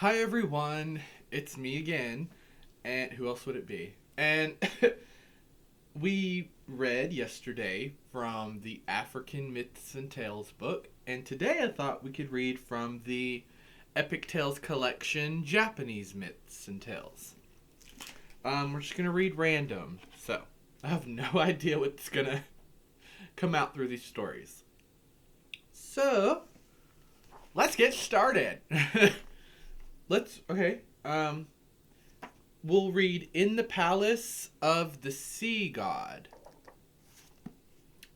Hi everyone, it's me again, and who else would it be? And we read yesterday from the African Myths and Tales book, and today I thought we could read from the Epic Tales collection, Japanese Myths and Tales. We're just gonna read random, so I have no idea what's gonna come out through these stories. So let's get started. Okay. We'll read In the Palace of the Sea God.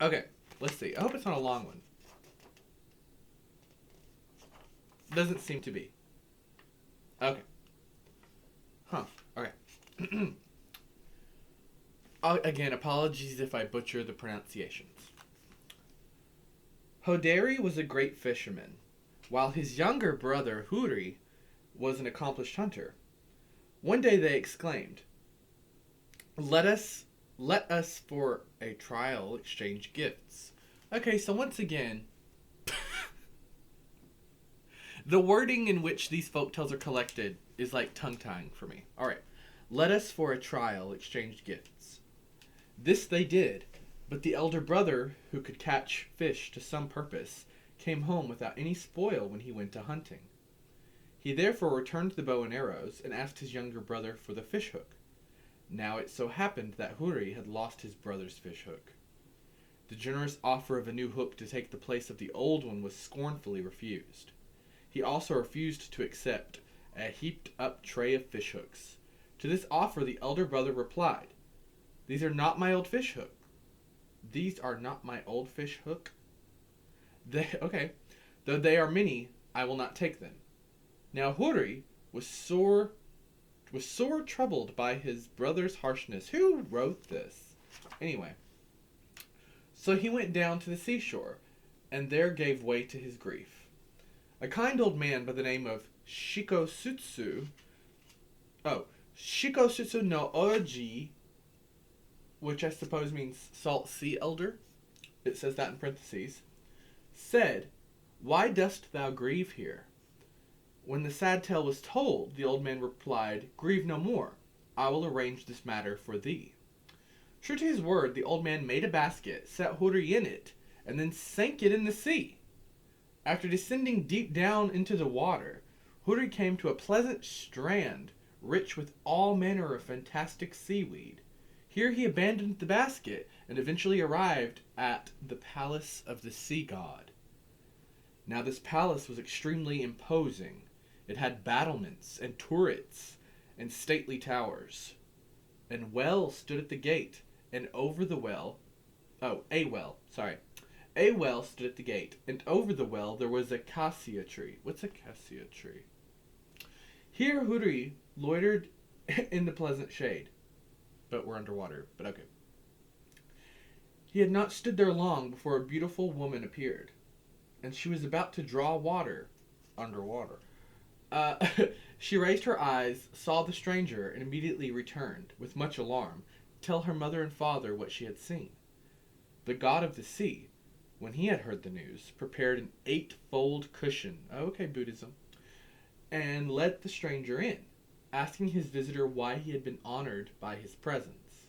Okay, let's see. I hope it's not a long one. Doesn't seem to be. Okay. Huh. Okay. Again, apologies if I butcher the pronunciations. Hoderi was a great fisherman, while his younger brother Huri was an accomplished hunter. One day they exclaimed, Let us for a trial exchange gifts. Okay, so once again, the wording in which these folktales are collected is like tongue-tying for me. Alright, let us for a trial exchange gifts. This they did, but the elder brother, who could catch fish to some purpose, came home without any spoil when he went a hunting. He therefore returned the bow and arrows and asked his younger brother for the fishhook. Now it so happened that Huri had lost his brother's fishhook. The generous offer of a new hook to take the place of the old one was scornfully refused. He also refused to accept a heaped up tray of fishhooks. To this offer the elder brother replied, These are not my old fishhook. These are not my old fishhook? Okay. Though they are many, I will not take them. Now Huri was sore troubled by his brother's harshness. Who wrote this? Anyway, so he went down to the seashore, and there gave way to his grief. A kind old man by the name of Shikosutsu no Oji, which I suppose means salt sea elder, it says that in parentheses, said, Why dost thou grieve here? When the sad tale was told, the old man replied, Grieve no more. I will arrange this matter for thee. True to his word, the old man made a basket, set Huri in it, and then sank it in the sea. After descending deep down into the water, Huri came to a pleasant strand, rich with all manner of fantastic seaweed. Here he abandoned the basket, and eventually arrived at the palace of the sea god. Now this palace was extremely imposing. It had battlements and turrets and stately towers. And well stood at the gate, and over the well, a well stood at the gate, and over the well there was a cassia tree. What's a cassia tree? Here Huri loitered in the pleasant shade. But we're underwater, but okay. He had not stood there long before a beautiful woman appeared, and she was about to draw water underwater. She raised her eyes, saw the stranger, and immediately returned, with much alarm, to tell her mother and father what she had seen. The god of the sea, when he had heard the news, prepared an 8-fold cushion, okay, Buddhism, and led the stranger in, asking his visitor why he had been honored by his presence.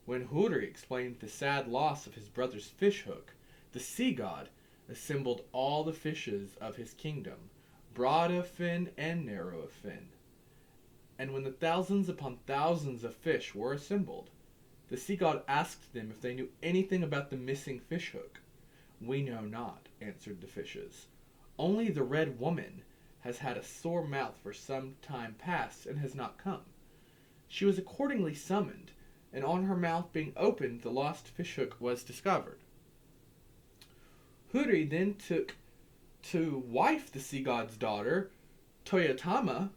When Huri explained the sad loss of his brother's fishhook, the sea god assembled all the fishes of his kingdom, broad of fin and narrow of fin. And when the thousands upon thousands of fish were assembled, the sea god asked them if they knew anything about the missing fishhook. We know not, answered the fishes. Only the red woman has had a sore mouth for some time past and has not come. She was accordingly summoned, and on her mouth being opened, the lost fishhook was discovered. Huri then took to wife the sea god's daughter, Toyotama,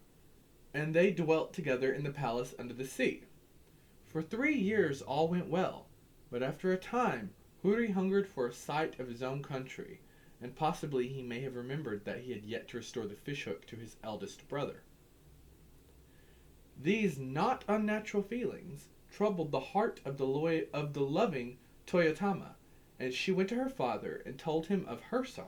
and they dwelt together in the palace under the sea. For 3 years all went well, but after a time Huri hungered for a sight of his own country, and possibly he may have remembered that he had yet to restore the fishhook to his eldest brother. These not unnatural feelings troubled the heart of the loving Toyotama, and she went to her father and told him of her sorrow.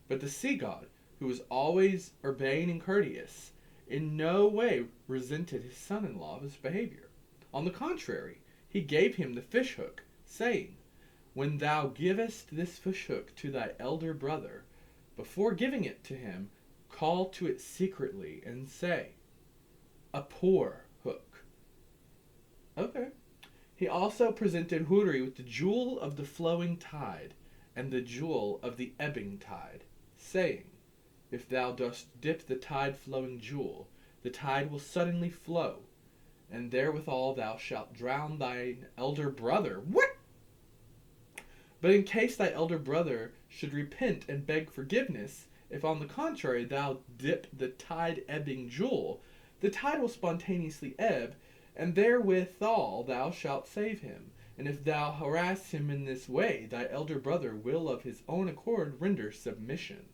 But the sea god, who was always urbane and courteous, in no way resented his son-in-law of his behavior. On the contrary, he gave him the fishhook, saying, "When thou givest this fishhook to thy elder brother, before giving it to him, call to it secretly and say, 'A poor hook.'" Okay. He also presented Huri with the jewel of the flowing tide and the jewel of the ebbing tide, saying, "If thou dost dip the tide-flowing jewel, the tide will suddenly flow, and therewithal thou shalt drown thine elder brother." What? "But in case thy elder brother should repent and beg forgiveness, if on the contrary thou dip the tide-ebbing jewel, the tide will spontaneously ebb, and therewithal thou shalt save him. And if thou harass him in this way, thy elder brother will of his own accord render submission."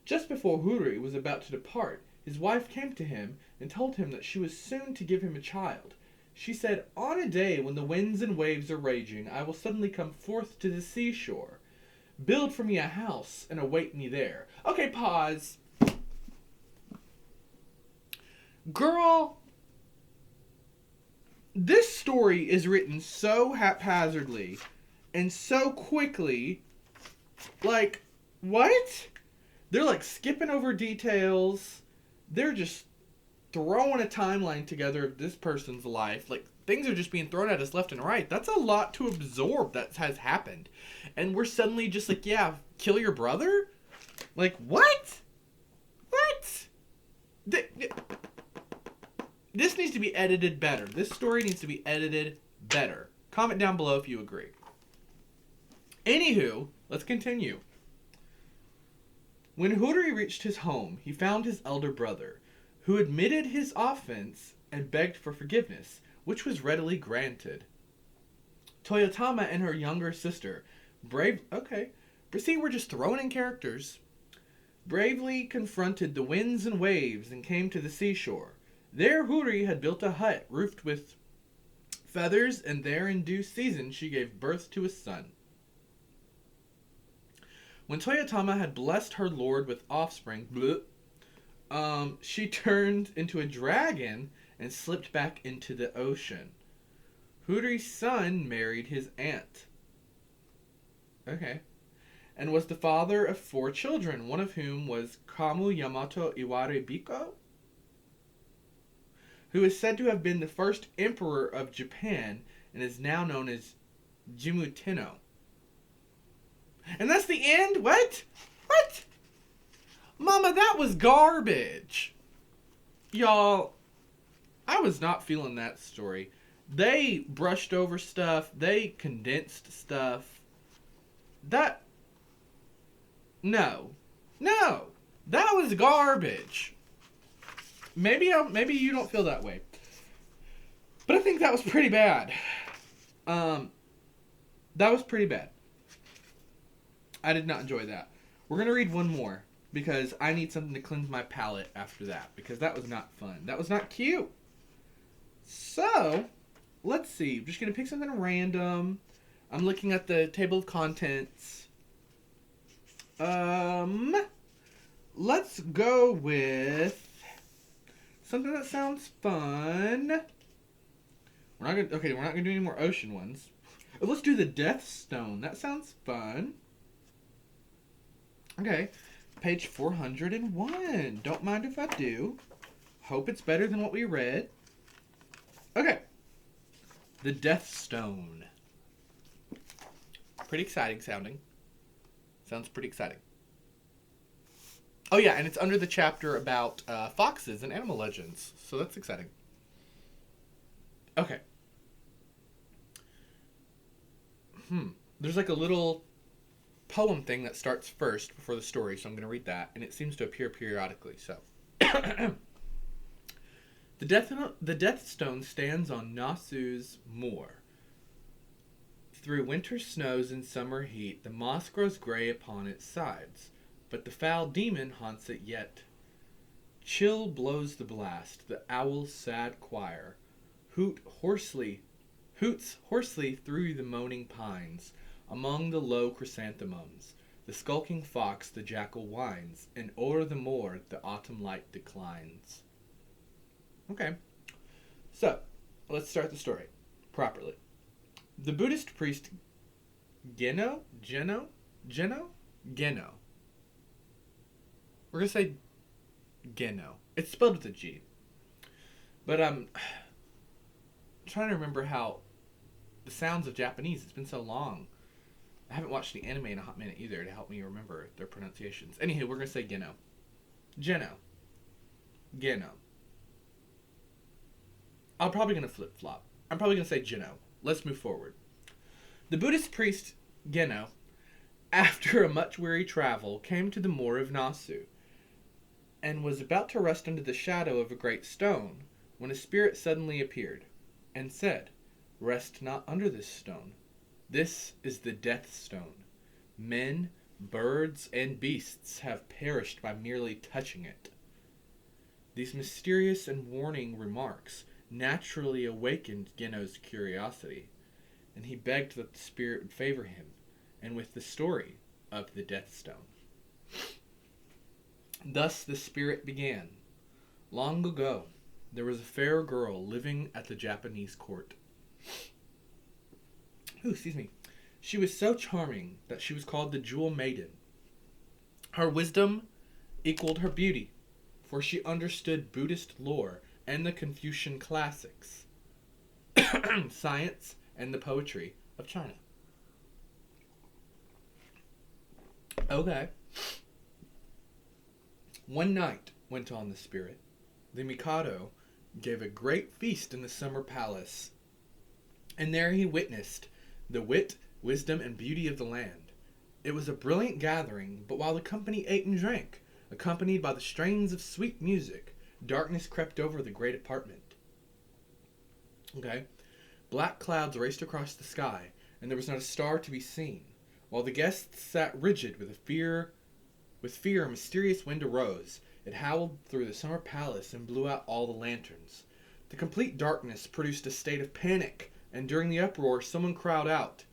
Just before Huri was about to depart, his wife came to him and told him that she was soon to give him a child. She said, "On a day when the winds and waves are raging, I will suddenly come forth to the seashore. Build for me a house and await me there." Okay, pause. Girl, this story is written so haphazardly and so quickly. Like, what? They're like skipping over details. They're just throwing a timeline together of this person's life. Like, things are just being thrown at us left and right. That's a lot to absorb that has happened. And we're suddenly just like, yeah, kill your brother? Like, what? What? This needs to be edited better. This story needs to be edited better. Comment down below if you agree. Anywho, let's continue. When Huri reached his home, he found his elder brother, who admitted his offense and begged for forgiveness, which was readily granted. Toyotama and her younger sister, but see, we're just throwing in characters, bravely confronted the winds and waves and came to the seashore. There Huri had built a hut roofed with feathers, and there in due season she gave birth to a son. When Toyotama had blessed her lord with offspring, she turned into a dragon and slipped back into the ocean. Huri's son married his aunt. Okay. And was the father of 4 children, one of whom was Kamu Yamato Iwarebiko, who is said to have been the first emperor of Japan and is now known as Jimmu Tenno. And that's the end? What? What? Mama, that was garbage. Y'all, I was not feeling that story. They brushed over stuff. They condensed stuff. No. That was garbage. Maybe you don't feel that way. But I think that was pretty bad. That was pretty bad. I did not enjoy that. We're going to read one more, because I need something to cleanse my palate after that, because that was not fun. That was not cute. So, let's see. I'm just going to pick something random. I'm looking at the table of contents. Let's go with something that sounds fun. We're not gonna do any more ocean ones. Let's do the Death Stone. That sounds fun. Okay, page 401. Don't mind if I do. Hope it's better than what we read. Okay. The Death Stone. Pretty exciting sounding. Sounds pretty exciting. Oh yeah, and it's under the chapter about foxes and animal legends. So that's exciting. Okay. There's like a little poem thing that starts first before the story, so I'm going to read that, and it seems to appear periodically, so. The Death Stone stands on Nasu's moor. Through winter snows and summer heat, the moss grows gray upon its sides, but the foul demon haunts it yet. Chill blows the blast, the owl's sad choir hoots hoarsely through the moaning pines. Among the low chrysanthemums, the skulking fox the jackal whines, and o'er the moor the autumn light declines. Okay. So, let's start the story properly. The Buddhist priest Geno? We're going to say Geno. It's spelled with a G. But I'm trying to remember how the sounds of Japanese, it's been so long. I haven't watched the anime in a hot minute either to help me remember their pronunciations. Anywho, we're going to say Geno. Geno. I'm probably going to flip-flop. I'm probably going to say Geno. Let's move forward. The Buddhist priest Geno, after a much weary travel, came to the moor of Nasu, and was about to rest under the shadow of a great stone, when a spirit suddenly appeared, and said, "Rest not under this stone. This is the death stone. Men, birds, and beasts have perished by merely touching it." These mysterious and warning remarks naturally awakened Geno's curiosity, and he begged that the spirit would favor him, and with the story of the death stone. Thus the spirit began. Long ago, there was a fair girl living at the Japanese court. Excuse me. She was so charming that she was called the Jewel Maiden. Her wisdom equaled her beauty, for she understood Buddhist lore and the Confucian classics, science, and the poetry of China. Okay. One night, went on the spirit, the Mikado gave a great feast in the summer palace, and there he witnessed the wit, wisdom, and beauty of the land. It was a brilliant gathering, but while the company ate and drank, accompanied by the strains of sweet music, darkness crept over the great apartment. Okay. Black clouds raced across the sky, and there was not a star to be seen. While the guests sat rigid with fear, a mysterious wind arose. It howled through the summer palace and blew out all the lanterns. The complete darkness produced a state of panic, and during the uproar, someone cried out,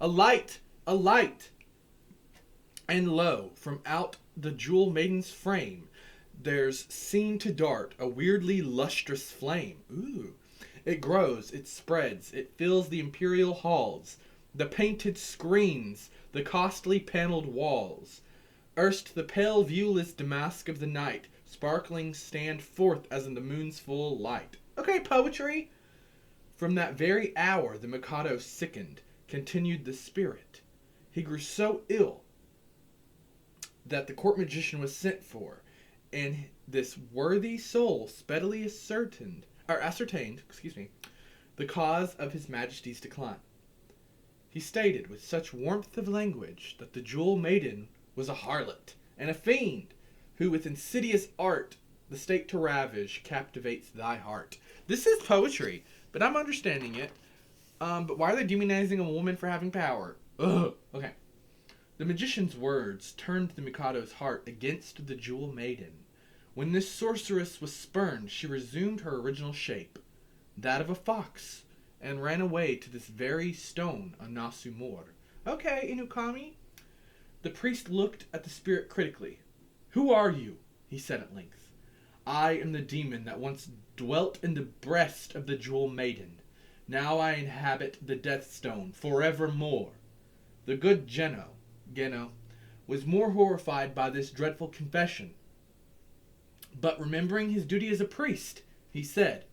"A light! A light!" And lo, from out the Jewel Maiden's frame, there's seen to dart a weirdly lustrous flame. Ooh. It grows, it spreads, it fills the imperial halls, the painted screens, the costly paneled walls. Erst the pale viewless damask of the night, sparkling stand forth as in the moon's full light. Okay, poetry! From that very hour the Mikado sickened, continued the spirit. He grew so ill that the court magician was sent for, and this worthy soul speedily ascertained, the cause of his majesty's decline. He stated with such warmth of language that the Jewel Maiden was a harlot and a fiend, who with insidious art the state to ravish captivates thy heart. This is poetry, but I'm understanding it. But why are they demonizing a woman for having power? Ugh. Okay. The magician's words turned the Mikado's heart against the Jewel Maiden. When this sorceress was spurned, she resumed her original shape, that of a fox, and ran away to this very stone on Nasu Moor. Okay, Inukami. The priest looked at the spirit critically. "Who are you?" he said at length. "I am the demon that once dwelt in the breast of the Jewel Maiden. Now I inhabit the Death Stone forevermore." The good Geno, was more horrified by this dreadful confession. But remembering his duty as a priest, he said,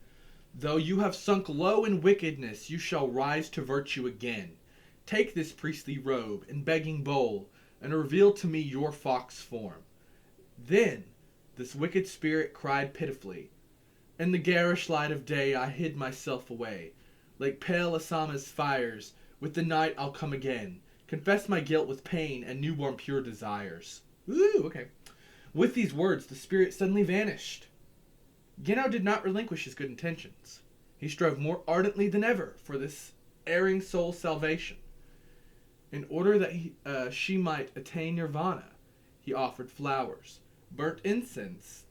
"Though you have sunk low in wickedness, you shall rise to virtue again. Take this priestly robe and begging bowl, and reveal to me your fox form." Then this wicked spirit cried pitifully, "In the garish light of day I hid myself away. Like pale Asama's fires, with the night I'll come again, confess my guilt with pain and newborn pure desires." Ooh, okay. With these words, the spirit suddenly vanished. Geno did not relinquish his good intentions. He strove more ardently than ever for this erring soul's salvation. In order that she might attain nirvana, he offered flowers, burnt incense,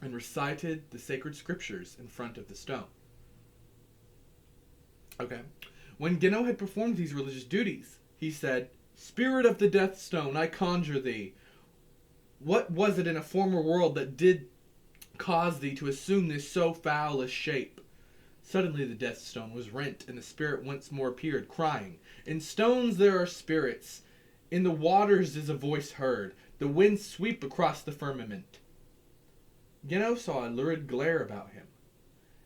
and recited the sacred scriptures in front of the stone. Okay. When Geno had performed these religious duties, he said, "Spirit of the Death Stone, I conjure thee, what was it in a former world that did caused thee to assume this so foul a shape? Suddenly the death stone was rent, and the spirit once more appeared, crying, In stones there are spirits. In the waters is a voice heard. The winds sweep across the firmament. Geno saw a lurid glare about him,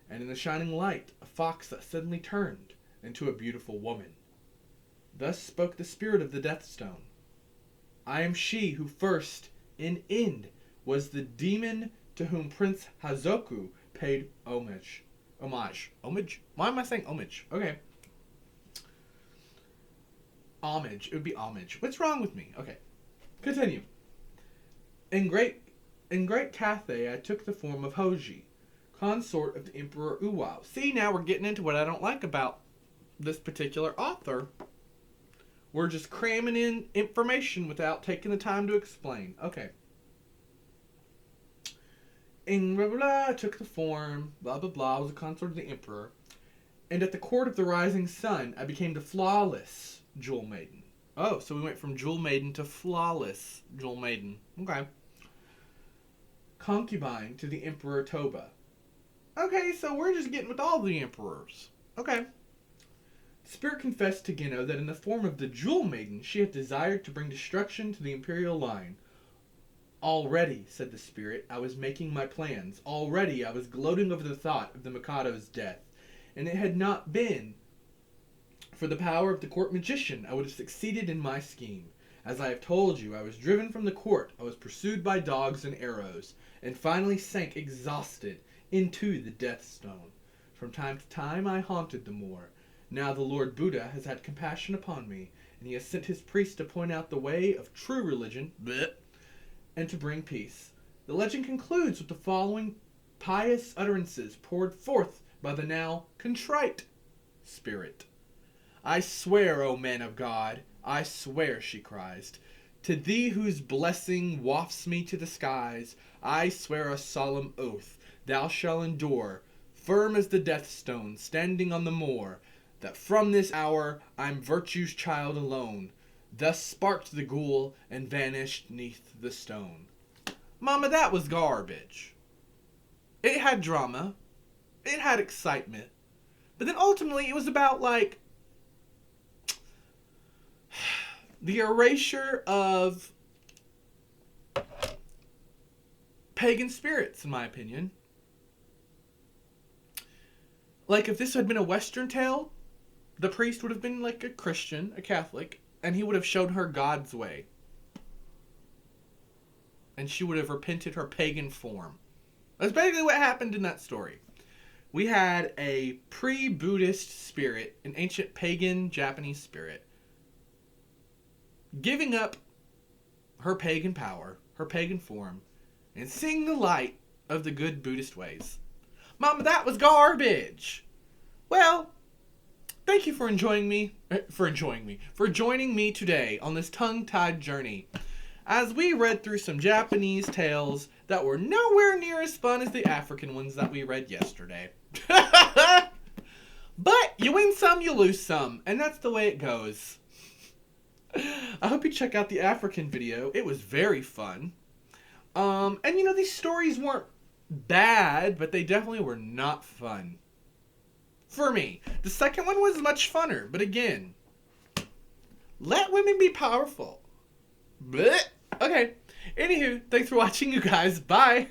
and in the shining light a fox that suddenly turned into a beautiful woman. Thus spoke the spirit of the death stone. I am she who first, in end, was the demon to whom Prince Hazoku paid homage. Homage? Why am I saying homage? Okay. Homage. It would be homage. What's wrong with me? Okay. Continue. In great Cathay I took the form of Hoji, consort of the Emperor Uwao. See, now we're getting into what I don't like about this particular author. We're just cramming in information without taking the time to explain. Okay. In blah, blah, blah, I took the form, blah, blah, blah, I was a consort of the Emperor. And at the court of the rising sun, I became the flawless Jewel Maiden. Oh, so we went from Jewel Maiden to flawless Jewel Maiden. Okay. Concubine to the Emperor Toba. Okay, so we're just getting with all the emperors. Okay. The spirit confessed to Geno that in the form of the Jewel Maiden, she had desired to bring destruction to the imperial line. Already, said the spirit, I was making my plans. Already I was gloating over the thought of the Mikado's death. And it had not been for the power of the court magician, I would have succeeded in my scheme. As I have told you, I was driven from the court, I was pursued by dogs and arrows, and finally sank exhausted into the death stone. From time to time I haunted the moor. Now the Lord Buddha has had compassion upon me, and he has sent his priest to point out the way of true religion, and to bring peace. The legend concludes with the following pious utterances poured forth by the now contrite spirit. I swear, O man of God, I swear, she cries, to thee whose blessing wafts me to the skies, I swear a solemn oath, thou shalt endure, firm as the death stone, standing on the moor, that from this hour I'm virtue's child alone. Thus sparked the ghoul and vanished neath the stone. Mama, that was garbage. It had drama. It had excitement. But then ultimately it was about, like, the erasure of pagan spirits, in my opinion. Like, if this had been a Western tale, the priest would have been like a Christian, a Catholic, and he would have shown her God's way. And she would have repented her pagan form. That's basically what happened in that story. We had a pre-Buddhist spirit, an ancient pagan Japanese spirit, giving up her pagan power, her pagan form, and seeing the light of the good Buddhist ways. Mama, that was garbage! Well, thank you for joining me today on this tongue-tied journey, as we read through some Japanese tales that were nowhere near as fun as the African ones that we read yesterday. But you win some, you lose some, and that's the way it goes. I hope you check out the African video. It was very fun. And you know, these stories weren't bad, but they definitely were not fun. For me. The second one was much funner, but again, let women be powerful. Blech. Okay. Anywho, thanks for watching, you guys. Bye.